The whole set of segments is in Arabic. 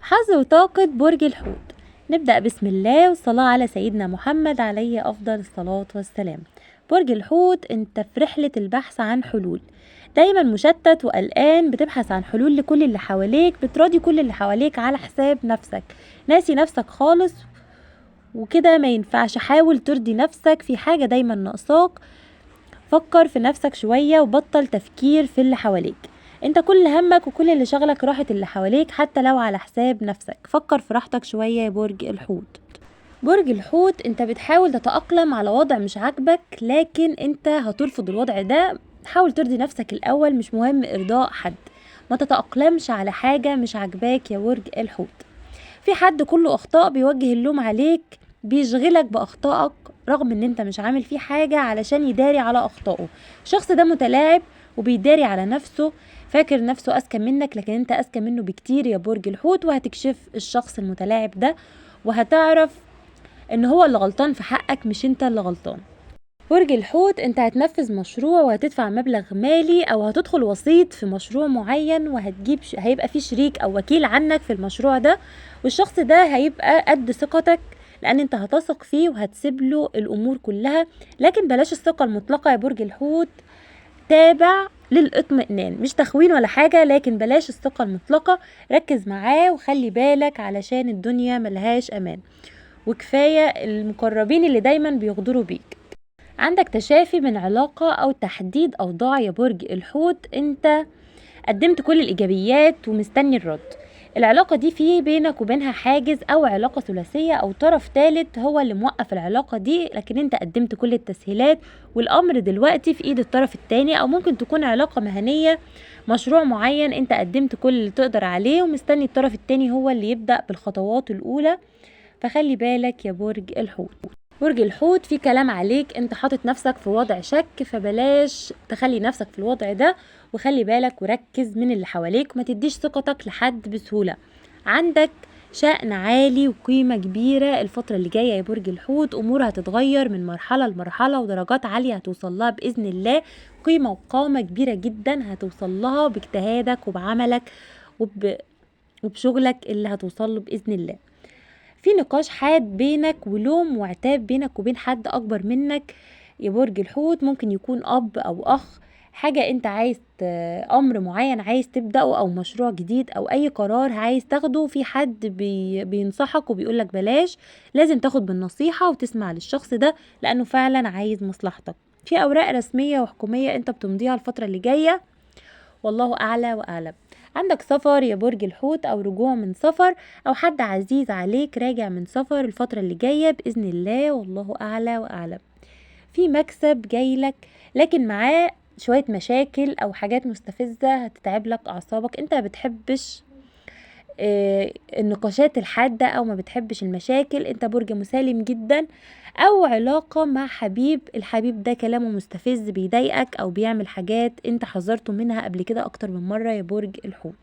حظ وطاقة برج الحوت. نبدأ بسم الله والصلاة على سيدنا محمد عليه أفضل الصلاة والسلام. برج الحوت انت في رحلة البحث عن حلول، دايما مشتت وقلقان، بتبحث عن حلول لكل اللي حواليك، بتراضي كل اللي حواليك على حساب نفسك، ناسي نفسك خالص وكده ما ينفعش. حاول ترضي نفسك، في حاجة دايما ناقصاك، فكر في نفسك شوية وبطل تفكير في اللي حواليك. انت كل همك وكل اللي شغلك راحة اللي حواليك حتى لو على حساب نفسك. فكر في راحتك شوية يا برج الحوت. برج الحوت انت بتحاول تتأقلم على وضع مش عاجبك، لكن انت هترفض الوضع ده. حاول ترضي نفسك الأول، مش مهم إرضاء حد. ما تتأقلمش على حاجة مش عاجباك يا برج الحوت. في حد كله أخطاء بيوجه اللوم عليك، بيشغلك بأخطائك رغم ان انت مش عامل فيه حاجة علشان يداري على أخطائه. الشخص ده متلاعب وبيداري على نفسه، فاكر نفسه أذكى منك لكن انت أذكى منه بكتير يا برج الحوت. وهتكشف الشخص المتلاعب ده وهتعرف ان هو اللي غلطان في حقك مش انت اللي غلطان. برج الحوت انت هتنفذ مشروع وهتدفع مبلغ مالي او هتدخل وسيط في مشروع معين، وهتجيب هيبقى في شريك او وكيل عنك في المشروع ده، والشخص ده هيبقى قد ثقتك لان انت هتثق فيه وهتسيب له الامور كلها. لكن بلاش الثقة المطلقة يا برج الحوت، تابع للاطمئنان، مش تخوين ولا حاجة، لكن بلاش الثقة المطلقة. ركز معاه وخلي بالك علشان الدنيا ملهاش امان، وكفاية المقربين اللي دايما بيغدروا بيك. عندك تشافي من علاقة أو تحديد أوضاع يا برج الحوت. أنت قدمت كل الإيجابيات ومستني الرد. العلاقة دي في بينك وبينها حاجز أو علاقة ثلاثية أو طرف ثالث هو اللي موقف العلاقة دي، لكن أنت قدمت كل التسهيلات والأمر دلوقتي في إيد الطرف التاني. أو ممكن تكون علاقة مهنية، مشروع معين أنت قدمت كل اللي تقدر عليه ومستني الطرف التاني هو اللي يبدأ بالخطوات الأولى. فخلي بالك يا برج الحوت. برج الحوت في كلام عليك، انت حاطط نفسك في وضع شك، فبلاش تخلي نفسك في الوضع ده، وخلي بالك وركز من اللي حواليك وما تديش ثقتك لحد بسهولة. عندك شأن عالي وقيمة كبيرة الفترة اللي جاية يا برج الحوت، امور هتتغير من مرحلة لمرحلة ودرجات عالية هتوصل لها بإذن الله. قيمة وقامة كبيرة جدا هتوصل لها باجتهادك وبعملك وبشغلك اللي هتوصل له بإذن الله. في نقاش حاد بينك ولوم وعتاب بينك وبين حد أكبر منك يا برج الحوت، ممكن يكون أب أو أخ. حاجة أنت عايز أمر معين عايز تبدأه أو مشروع جديد أو أي قرار عايز تاخده، في حد بينصحك وبيقولك بلاش. لازم تاخد بالنصيحة وتسمع للشخص ده لأنه فعلا عايز مصلحتك. في أوراق رسمية وحكومية أنت بتمضيها الفترة اللي جاية، والله أعلى وأعلم. عندك سفر يا برج الحوت أو رجوع من سفر، أو حد عزيز عليك راجع من سفر الفترة اللي جاية بإذن الله، والله أعلى وأعلم. في مكسب جايلك لكن معاه شوية مشاكل أو حاجات مستفزة هتتعب لك أعصابك. أنت بتحبش النقاشات الحادة أو ما بتحبش المشاكل، أنت برج مسالم جدا. أو علاقة مع حبيب، الحبيب ده كلامه مستفز بيضايقك أو بيعمل حاجات أنت حذرته منها قبل كده أكتر من مرة يا برج الحوت.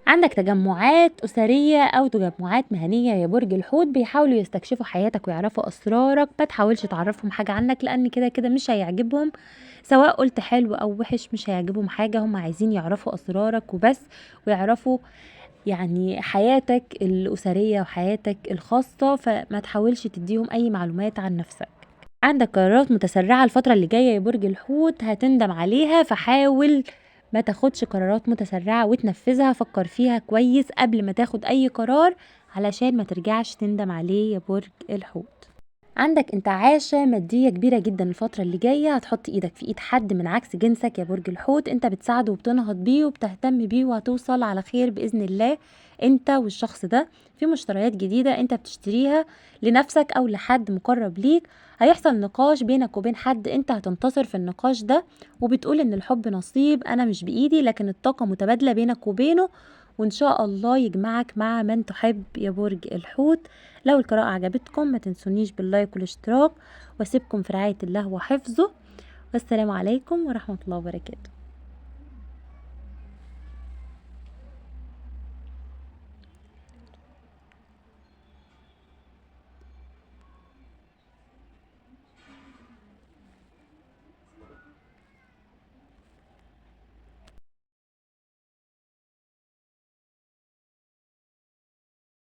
عندك تجمعات أسرية أو تجمعات مهنية يا برج الحوت، بيحاولوا يستكشفوا حياتك ويعرفوا أسرارك. ما تحاولش تعرفهم حاجة عنك لأن كده كده مش هيعجبهم، سواء قلت حلو أو وحش مش هيعجبهم حاجة. هم عايزين يعرفوا أسرارك وبس، ويعرفوا يعني حياتك الأسرية وحياتك الخاصة، فما تحاولش تديهم أي معلومات عن نفسك. عندك قرارات متسرعة الفترة اللي جاية يا برج الحوت هتندم عليها، فحاول ما تاخدش قرارات متسرعة وتنفذها. فكر فيها كويس قبل ما تاخد أي قرار علشان ما ترجعش تندم عليه يا برج الحوت. عندك انتعاشة مادية كبيرة جدا الفترة اللي جاية، هتحط ايدك في ايد حد من عكس جنسك يا برج الحوت. انت بتساعده وبتنهض بيه وبتهتم بيه وهتوصل على خير بإذن الله انت والشخص ده. في مشتريات جديدة انت بتشتريها لنفسك او لحد مقرب ليك. هيحصل نقاش بينك وبين حد، انت هتنتصر في النقاش ده وبتقول ان الحب نصيب، انا مش بإيدي، لكن الطاقة متبادلة بينك وبينه، وإن شاء الله يجمعك مع من تحب يا برج الحوت. لو القراءة عجبتكم ما تنسونيش باللايك والاشتراك، واسيبكم في رعاية الله وحفظه، والسلام عليكم ورحمة الله وبركاته.